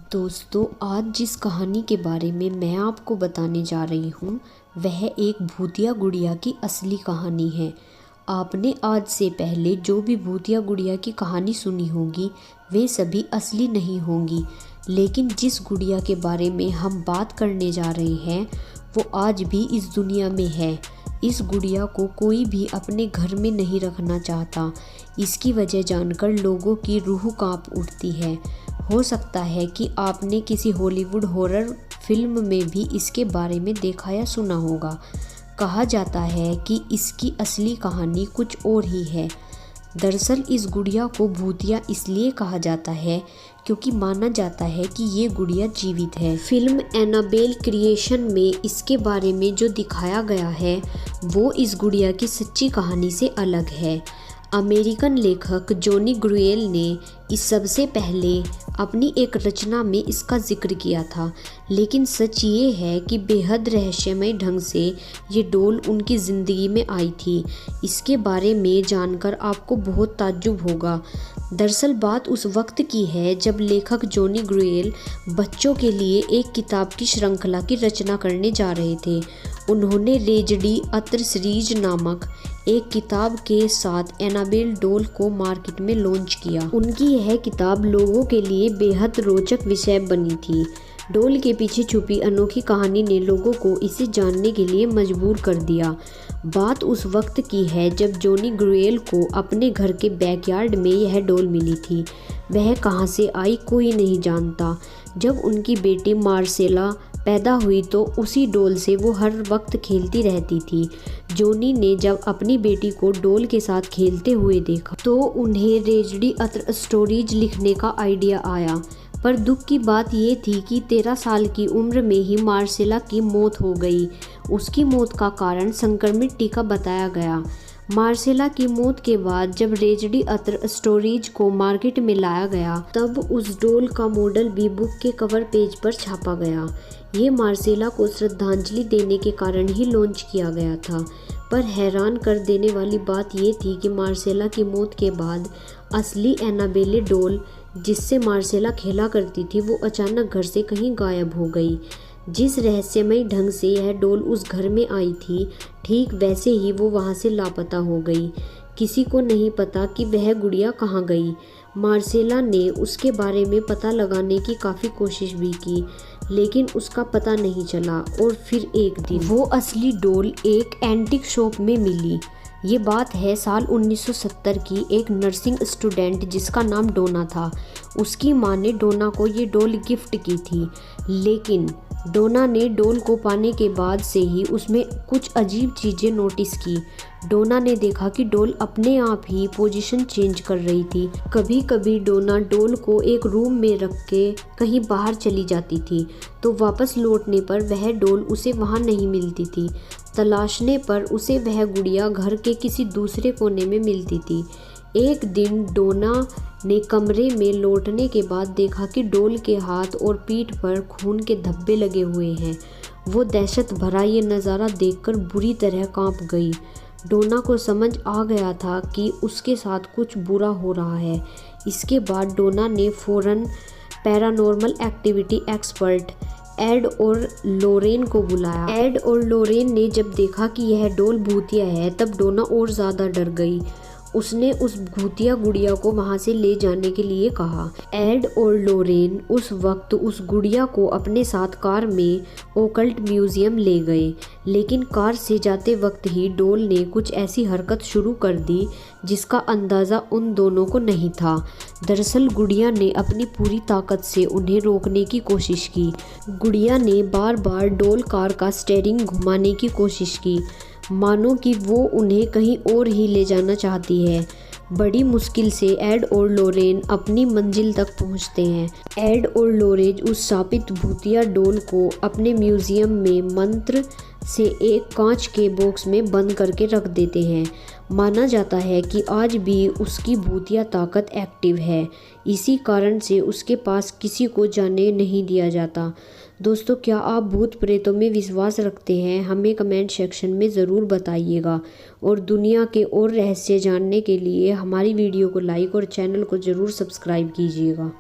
दोस्तों, आज जिस कहानी के बारे में मैं आपको बताने जा रही हूँ वह एक भूतिया गुड़िया की असली कहानी है। आपने आज से पहले जो भी भूतिया गुड़िया की कहानी सुनी होगी वे सभी असली नहीं होंगी, लेकिन जिस गुड़िया के बारे में हम बात करने जा रहे हैं वो आज भी इस दुनिया में है। इस गुड़िया को कोई भी अपने घर में नहीं रखना चाहता। इसकी वजह जानकर लोगों की रूह कांप उठती है। हो सकता है कि आपने किसी हॉलीवुड हॉरर फिल्म में भी इसके बारे में देखा या सुना होगा। कहा जाता है कि इसकी असली कहानी कुछ और ही है। दरअसल इस गुड़िया को भूतिया इसलिए कहा जाता है क्योंकि माना जाता है कि ये गुड़िया जीवित है। फिल्म एनाबेल क्रिएशन में इसके बारे में जो दिखाया गया है वो इस गुड़िया की सच्ची कहानी से अलग है। अमेरिकन लेखक जॉनी ग्रुएल ने इस सबसे पहले अपनी एक रचना में इसका जिक्र किया था, लेकिन सच ये है कि बेहद रहस्यमय ढंग से ये डॉल उनकी ज़िंदगी में आई थी। इसके बारे में जानकर आपको बहुत ताज्जुब होगा। दरअसल बात उस वक्त की है जब लेखक जॉनी ग्रुएल बच्चों के लिए एक किताब की श्रृंखला की रचना करने जा रहे थे। उन्होंने रेजडी अत्र सीरीज नामक एक किताब के साथ एनाबेल डॉल को मार्केट में लॉन्च किया। उनकी यह किताब लोगों के लिए बेहद रोचक विषय बनी थी। डॉल के पीछे छुपी अनोखी कहानी ने लोगों को इसे जानने के लिए मजबूर कर दिया। बात उस वक्त की है जब जॉनी ग्रुएल को अपने घर के बैकयार्ड में यह डॉल मिली थी। वह कहां से आई कोई नहीं जानता। जब उनकी बेटी मार्सेला पैदा हुई तो उसी डॉल से वो हर वक्त खेलती रहती थी। जॉनी ने जब अपनी बेटी को डॉल के साथ खेलते हुए देखा तो उन्हें रेजडी अत्र स्टोरीज लिखने का आइडिया आया। पर दुख की बात ये थी कि 13 साल की उम्र में ही मार्सेला की मौत हो गई। उसकी मौत का कारण संक्रमित टीका बताया गया। मार्सेला की मौत के बाद जब रेजडी अत्र स्टोरीज को मार्केट में लाया गया तब उस डॉल का मॉडल भी बुक के कवर पेज पर छापा गया। ये मार्सेला को श्रद्धांजलि देने के कारण ही लॉन्च किया गया था। पर हैरान कर देने वाली बात ये थी कि मार्सेला की मौत के बाद असली एनाबेले डॉल जिससे मार्सेला खेला करती थी वो अचानक घर से कहीं गायब हो गई। जिस रहस्यमय ढंग से यह डॉल उस घर में आई थी ठीक वैसे ही वो वहां से लापता हो गई। किसी को नहीं पता कि वह गुड़िया कहाँ गई। मार्सेला ने उसके बारे में पता लगाने की काफ़ी कोशिश भी की, लेकिन उसका पता नहीं चला। और फिर एक दिन वो असली डॉल एक एंटीक शॉप में मिली। ये बात है साल 1970 की। एक नर्सिंग स्टूडेंट जिसका नाम डोना था, उसकी माँ ने डोना को ये डॉल गिफ्ट की थी। लेकिन डोना ने डॉल को पाने के बाद से ही उसमें कुछ अजीब चीज़ें नोटिस की। डोना ने देखा कि डॉल अपने आप ही पोजीशन चेंज कर रही थी। कभी कभी डोना डॉल को एक रूम में रख के कहीं बाहर चली जाती थी तो वापस लौटने पर वह डॉल उसे वहाँ नहीं मिलती थी। तलाशने पर उसे वह गुड़िया घर के किसी दूसरे कोने में मिलती थी। एक दिन डोना ने कमरे में लौटने के बाद देखा कि डॉल के हाथ और पीठ पर खून के धब्बे लगे हुए हैं। वो दहशत भरा ये नज़ारा देखकर बुरी तरह कांप गई। डोना को समझ आ गया था कि उसके साथ कुछ बुरा हो रहा है। इसके बाद डोना ने फ़ौरन पैरानॉर्मल एक्टिविटी एक्सपर्ट एड और लोरेन को बुलाया। एड और लोरेन ने जब देखा कि यह डॉल भूतिया है तब डोना और ज़्यादा डर गई। उसने उस भूतिया गुड़िया को वहां से ले जाने के लिए कहा। एड और लोरेन उस वक्त उस गुड़िया को अपने साथ कार में ओकल्ट म्यूजियम ले गए, लेकिन कार से जाते वक्त ही डॉल ने कुछ ऐसी हरकत शुरू कर दी जिसका अंदाज़ा उन दोनों को नहीं था। दरअसल गुड़िया ने अपनी पूरी ताकत से उन्हें रोकने की कोशिश की। गुड़िया ने बार बार डॉल कार का स्टीयरिंग घुमाने की कोशिश की, मानो कि वो उन्हें कहीं और ही ले जाना चाहती है। बड़ी मुश्किल से एड और लोरेन अपनी मंजिल तक पहुंचते हैं। एड और लोरेन उस शापित भूतिया डॉल को अपने म्यूजियम में मंत्र से एक कांच के बॉक्स में बंद करके रख देते हैं। माना जाता है कि आज भी उसकी भूतिया ताकत एक्टिव है। इसी कारण से उसके पास किसी को जाने नहीं दिया जाता। दोस्तों, क्या आप भूत प्रेतों में विश्वास रखते हैं? हमें कमेंट सेक्शन में ज़रूर बताइएगा। और दुनिया के और रहस्य जानने के लिए हमारी वीडियो को लाइक और चैनल को ज़रूर सब्सक्राइब कीजिएगा।